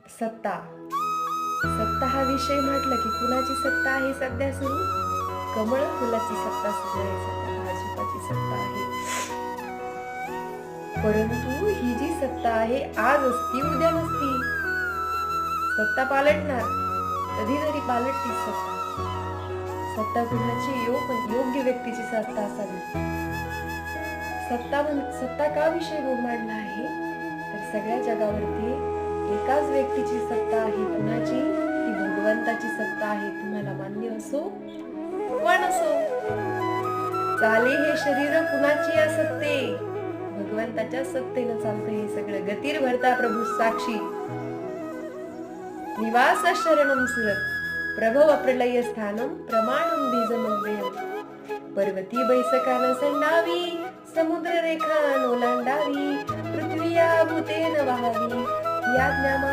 सत्ता. सत्ता हा विषय म्हटलं की कुणाची सत्ता आहे सध्या सुरू? कमळ फुलाची सत्ता सुरू आहे सध्या, भाजपाची सत्ता आहे. परंतु ही जी सत्ता आहे आज असती उद्या नसती. सत्ता पालटणार, कधीतरी पालटती सत्ता. सत्ता कुणाची योग्य व्यक्तीची सत्ता असावी. सत्ता का विषय मांडला आहे तर सगळ्या जगावरती एकाच व्यक्तीची सत्ता आहे. कुणाची? ती भगवंताची सत्ता आहे. तुम्हाला मान्य असो पण असो, चाले हे शरीर कुणाची असत्ते? भगवंताच्या सत्तेनं चालतं हे सगळं. गतीर भरता प्रभू साक्षी, निवास शरणम सुरत, प्रभव अप्रलय स्थानम, प्रमाणम बीजमव्ययम्. पर्वती बैसकान संडावी, समुद्र रेखा ओलांडावी, पृथ्वी या भूतेन वाहावी, या ज्ञामा